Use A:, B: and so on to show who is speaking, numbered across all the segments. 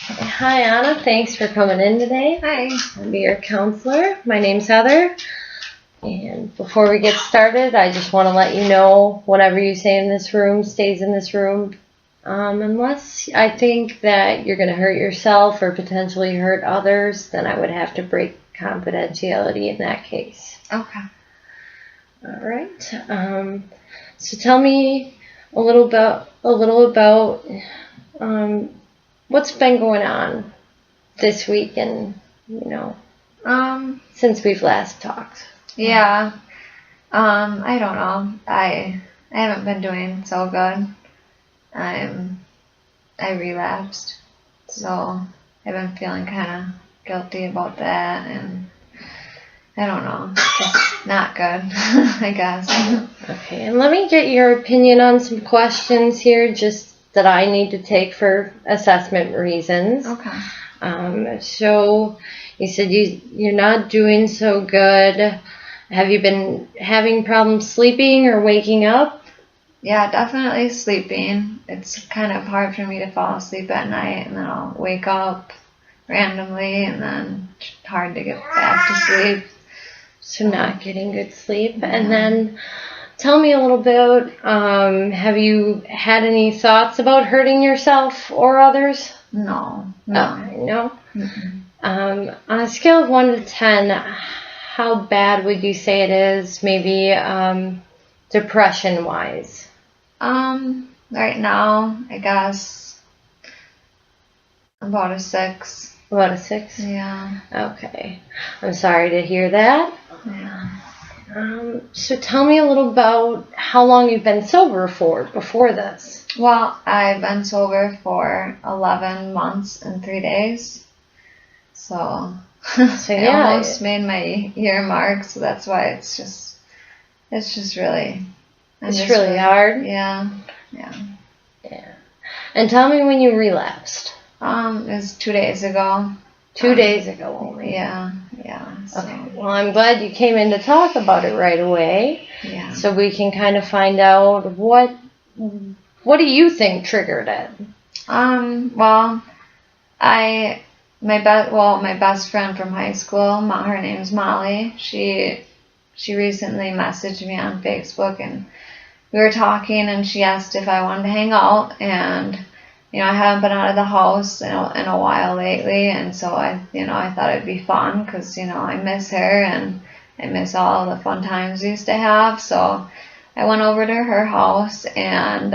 A: Hi, Anna. Thanks for coming in today.
B: Hi.
A: I'll be your counselor. My name's Heather. And before we get started, I just want to let you know whatever you say in this room stays in this room. Unless I think that you're going to hurt yourself or potentially hurt others, then I would have to break confidentiality in that case.
B: Okay.
A: All right. So tell me a little about what's been going on this week and, since we've last talked.
B: Yeah. I don't know. I haven't been doing so good. I relapsed. So I've been feeling kind of guilty about that, and I don't know. Just not good, I guess.
A: Okay, and let me get your opinion on some questions here, just that I need to take for assessment reasons.
B: Okay.
A: So you said you're not doing so good. Have you been having problems sleeping or waking up?
B: Yeah, definitely sleeping. It's kind of hard for me to fall asleep at night, and then I'll wake up randomly, and then it's hard to get back to sleep.
A: So not getting good sleep. Yeah. And then tell me a little bit, have you had any thoughts about hurting yourself or others?
B: No.
A: Okay, no?
B: Mm-hmm.
A: On a scale of 1 to 10, how bad would you say it is, maybe depression-wise?
B: Right now, I guess about a 6.
A: About a 6?
B: Yeah.
A: Okay. I'm sorry to hear that.
B: Yeah.
A: So tell me a little about how long you've been sober for before this.
B: Well, I've been sober for 11 months and 3 days. So I almost made my year mark, so that's why it's just really...
A: It's really hard?
B: Yeah.
A: And tell me when you relapsed.
B: It was 2 days ago.
A: 2 days ago only?
B: Yeah. So.
A: Okay. Well, I'm glad you came in to talk about it right away.
B: Yeah.
A: So we can kind of find out what do you think triggered it?
B: Well, my best friend from high school, her name's Molly. She recently messaged me on Facebook, and we were talking, and she asked if I wanted to hang out, and I haven't been out of the house in a while lately, and so I thought it'd be fun because I miss her and I miss all the fun times we used to have. So I went over to her house, and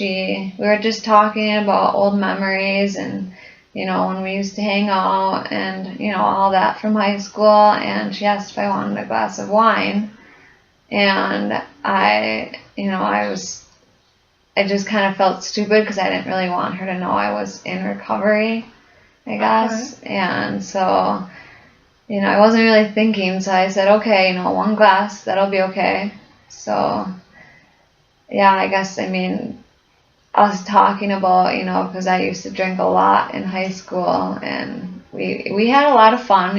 B: we were just talking about old memories and when we used to hang out and all that from high school, and she asked if I wanted a glass of wine, and I just kind of felt stupid because I didn't really want her to know I was in recovery, I guess. Okay. And so, I wasn't really thinking, so I said, okay, 1 glass, that'll be okay. So, yeah, I guess, I was talking about, because I used to drink a lot in high school, and we had a lot of fun,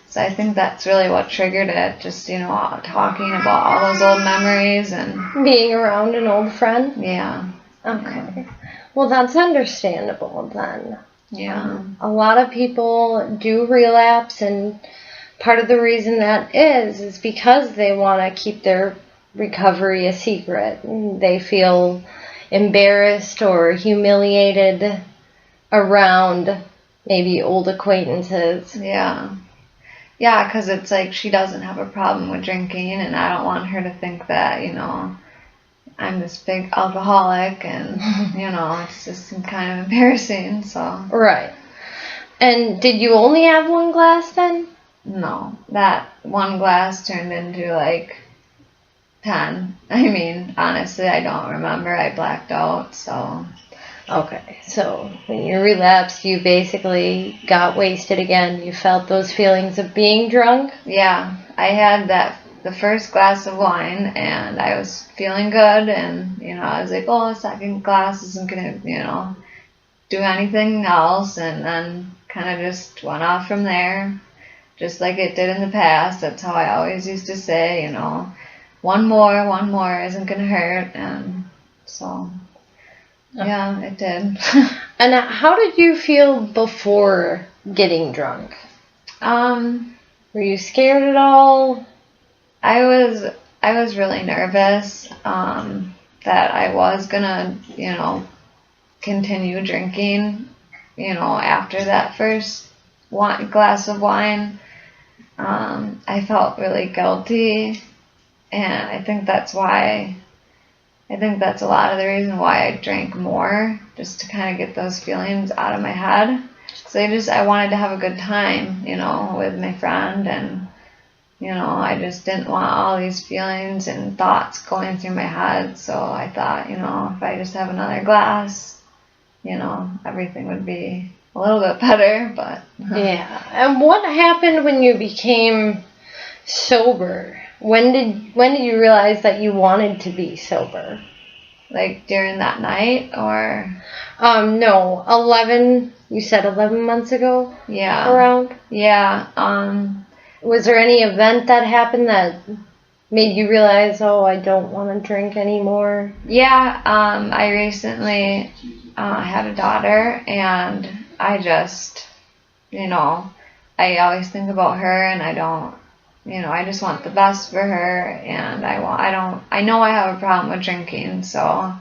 B: So I think that's really what triggered it, just, talking about all those old memories and...
A: Being around an old friend?
B: Yeah.
A: Okay. Yeah. Well, that's understandable then.
B: Yeah.
A: A lot of people do relapse, and part of the reason that is because they want to keep their recovery a secret. They feel embarrassed or humiliated around maybe old acquaintances.
B: Yeah. Yeah, because it's like she doesn't have a problem with drinking, and I don't want her to think that, I'm this big alcoholic, and, it's just kind of embarrassing, so.
A: Right. And did you only have 1 glass then?
B: No. That 1 glass turned into, 10. Honestly, I don't remember. I blacked out, so.
A: Okay, so when you relapsed, you basically got wasted again. You felt those feelings of being drunk?
B: Yeah, I had the first glass of wine, and I was feeling good, and, I was like, oh, a second glass isn't going to, do anything else, and then kind of just went off from there, just like it did in the past. That's how I always used to say, one more isn't going to hurt, and so... Yeah, it did.
A: And how did you feel before getting drunk? Were you scared at all?
B: I was really nervous that I was gonna, continue drinking, after that first glass of wine. I felt really guilty, and I think that's a lot of the reason why I drank more, just to kind of get those feelings out of my head. So I wanted to have a good time, with my friend, and I just didn't want all these feelings and thoughts going through my head. So I thought, if I just have another glass, everything would be a little bit better. But
A: yeah. And what happened when you became sober? When did you realize that you wanted to be sober?
B: like during that night, or
A: No, 11. You said 11 months ago.
B: yeah,
A: Around.
B: yeah.
A: Was there any event that happened that made you realize, oh, I don't want to drink anymore?
B: Yeah, I recently had a daughter, and I just, I always think about her, and I don't, I just want the best for her, and I know I have a problem with drinking, so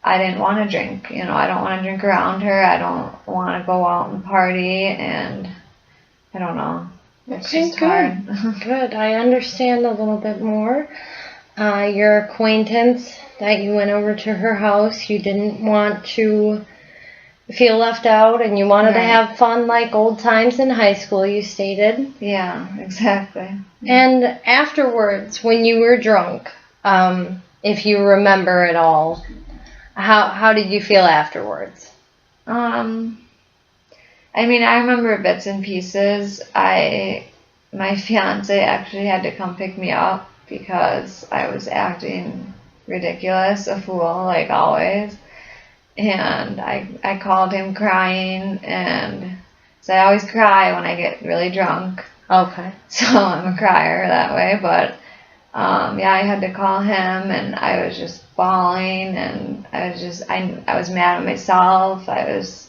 B: I didn't want to drink, I don't want to drink around her, I don't want to go out and party, and I don't know. It's
A: Okay,
B: just hard.
A: Good. I understand a little bit more. Your acquaintance that you went over to her house, you didn't want to feel left out, and you wanted to
B: Right.
A: have fun like old times in high school, you stated.
B: Yeah, exactly.
A: And afterwards, when you were drunk, if you remember at all, how did you feel afterwards?
B: I mean, I remember bits and pieces. My fiance actually had to come pick me up because I was acting ridiculous, a fool, like always. And I called him crying, and so I always cry when I get really drunk.
A: Okay.
B: So I'm a crier that way, but yeah, I had to call him, and I was just bawling, and I was mad at myself. I was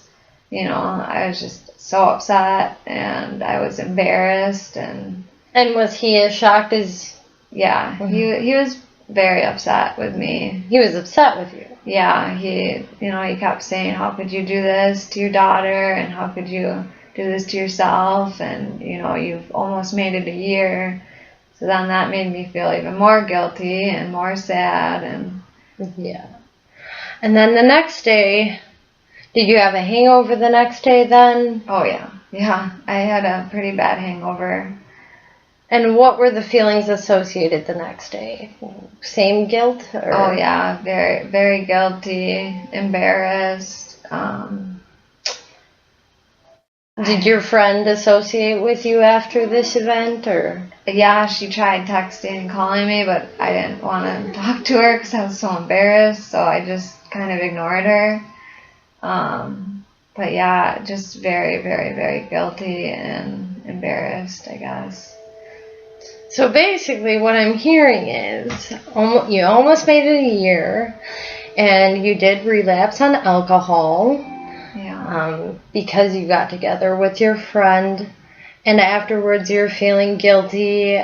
B: just so upset, and I was embarrassed, and
A: And was he as shocked as...
B: yeah, he was very upset with me.
A: He was upset with you?
B: Yeah, he kept saying, how could you do this to your daughter, and how could you do this to yourself, and you've almost made it a year. So then that made me feel even more guilty and more sad, and
A: Yeah. And then the next day, did you have a hangover the next day then?
B: oh yeah, I had a pretty bad hangover.
A: And what were the feelings associated the next day? Same guilt? Or?
B: Oh yeah, very, very guilty, embarrassed.
A: Did your friend associate with you after this event, or?
B: Yeah, she tried texting and calling me, but I didn't want to talk to her because I was so embarrassed, so I just kind of ignored her. But yeah, just very, very, very guilty and embarrassed, I guess.
A: So basically what I'm hearing is you almost made it a year, and you did relapse on alcohol.
B: Yeah.
A: Because you got together with your friend, and afterwards you're feeling guilty.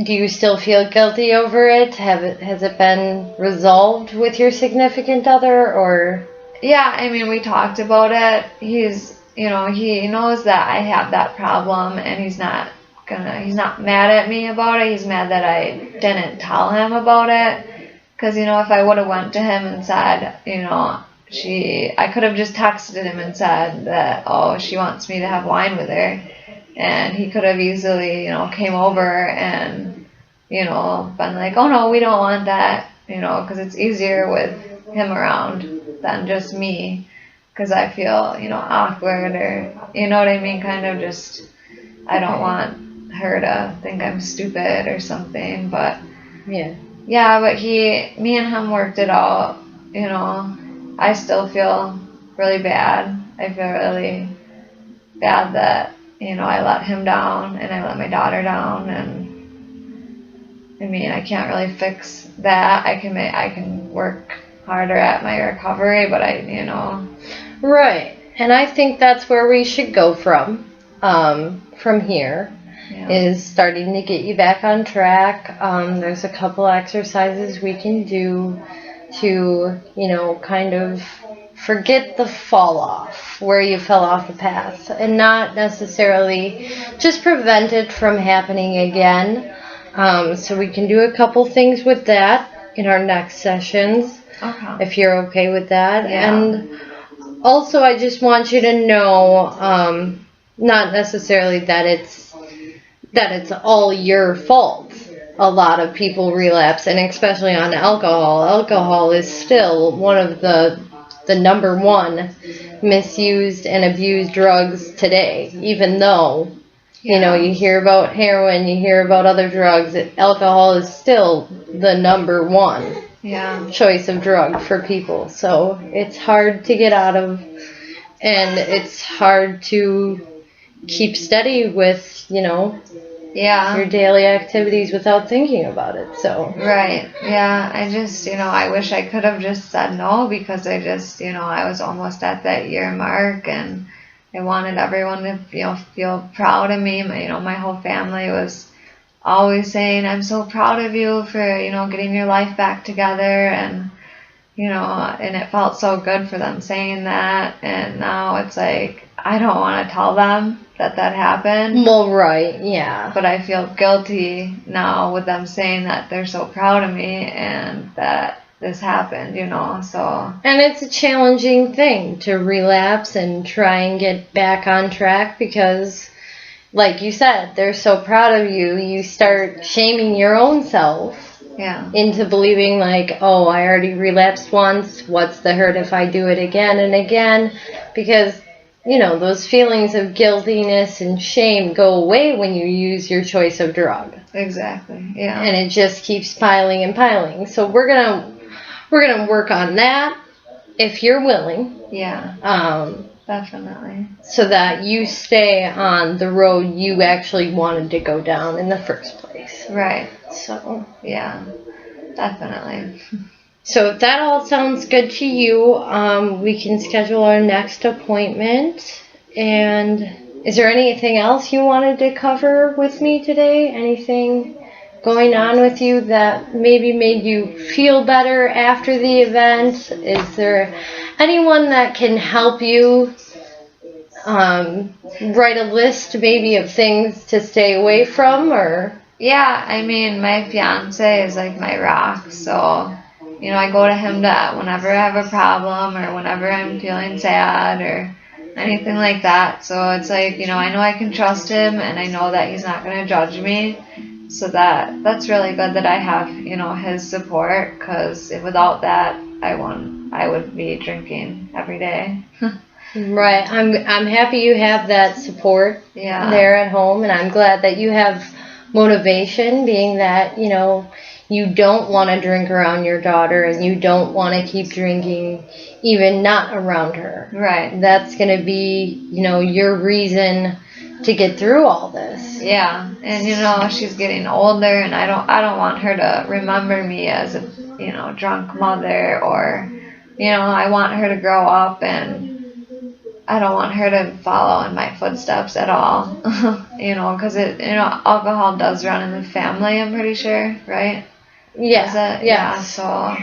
A: Do you still feel guilty over it? Has it been resolved with your significant other, or?
B: Yeah, I mean, we talked about it. He knows that I have that problem, and he's not mad at me about it. He's mad that I didn't tell him about it. Because, if I would have went to him and said, I could have just texted him and said that, oh, she wants me to have wine with her. And he could have easily, came over and, been like, oh no, we don't want that, because it's easier with him around than just me. Because I feel, awkward, or, you know what I mean? Kind of just, I don't want her to think I'm stupid or something. But yeah, but me and him worked it out, I still feel really bad. I feel really bad that, I let him down and I let my daughter down, and I mean, I can't really fix that. I can work harder at my recovery, but
A: Right. And I think that's where we should go from here, is starting to get you back on track. There's a couple exercises we can do to, kind of forget the fall off, where you fell off the path, and not necessarily just prevent it from happening again. So we can do a couple things with that in our next sessions, if you're okay with that.
B: Yeah.
A: And also, I just want you to know, not necessarily that it's all your fault. A lot of people relapse, and especially on alcohol. Alcohol is still one of the number one misused and abused drugs today, even though, you hear about heroin, you hear about other drugs. Alcohol is still the number one choice of drug for people. So it's hard to get out of, and it's hard to keep steady with, your daily activities without thinking about it. So
B: right. Yeah. I just, I wish I could have just said no, because I just, I was almost at that year mark, and I wanted everyone to feel proud of me. My whole family was always saying, I'm so proud of you for, getting your life back together. And, and it felt so good for them saying that. And now it's like, I don't want to tell them that happened.
A: Well, right, yeah.
B: But I feel guilty now with them saying that they're so proud of me and that this happened, so.
A: And it's a challenging thing to relapse and try and get back on track, because, like you said, they're so proud of you. You start shaming your own self into believing like, oh, I already relapsed once. What's the hurt if I do it again and again? Because, those feelings of guiltiness and shame go away when you use your choice of drug.
B: Exactly, yeah.
A: And it just keeps piling and piling. So we're gonna work on that, if you're willing.
B: Yeah. Definitely.
A: So that you stay on the road you actually wanted to go down in the first place.
B: Right.
A: So,
B: yeah, definitely.
A: So if that all sounds good to you, we can schedule our next appointment. And is there anything else you wanted to cover with me today? Anything going on with you that maybe made you feel better after the event? Is there anyone that can help you write a list maybe of things to stay away from? Or
B: yeah, my fiance is like my rock, so I go to him whenever I have a problem or whenever I'm feeling sad or anything like that. So it's like, I know I can trust him, and I know that he's not going to judge me. So that's really good that I have, his support, because without that, I would be drinking every day.
A: Right. I'm happy you have that support there at home, and I'm glad that you have motivation, being that, you don't want to drink around your daughter, and you don't want to keep drinking even not around her.
B: Right.
A: That's going to be, your reason to get through all this.
B: Yeah. And she's getting older, and I don't want her to remember me as a, drunk mother, or, I want her to grow up, and I don't want her to follow in my footsteps at all. Because alcohol does run in the family, I'm pretty sure, right?
A: Yeah.
B: Yeah. So,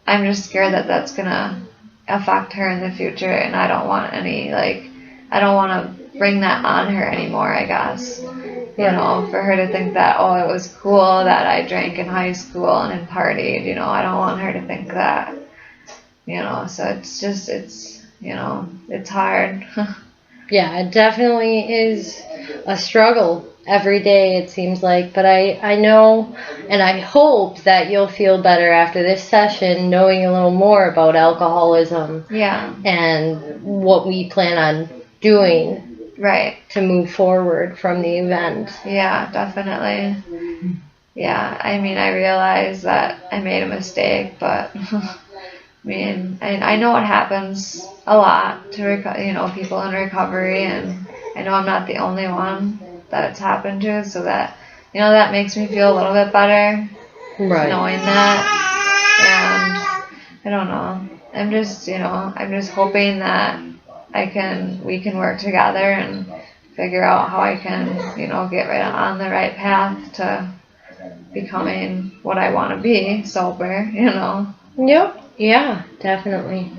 B: I'm just scared that that's going to affect her in the future, and I don't want I don't want to bring that on her anymore, I guess. For her to think that, oh, it was cool that I drank in high school and partied, I don't want her to think that, so it's just, it's hard.
A: Yeah, it definitely is a struggle every day, it seems like. But I know, and I hope that you'll feel better after this session, knowing a little more about alcoholism.
B: Yeah.
A: And what we plan on doing.
B: Right.
A: To move forward from the event.
B: Yeah, definitely. Yeah, I realized that I made a mistake, but I know it happens a lot to people in recovery, and I know I'm not the only one that it's happened to, so that that makes me feel a little bit better,
A: right?
B: Knowing that, I don't know. I'm just hoping that we can work together and figure out how I can, get right on the right path to becoming what I want to be, sober.
A: Yep. Yeah, definitely.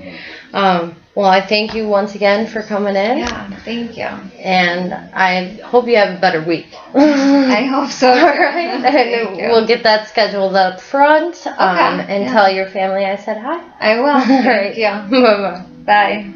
A: Well, I thank you once again for coming in.
B: Yeah, thank you.
A: And I hope you have a better week.
B: I hope so.
A: All right. And we'll get that scheduled up front.
B: Okay.
A: And tell your family I said hi.
B: I will.
A: All right.
B: Thank you.
A: Bye-bye.
B: Bye.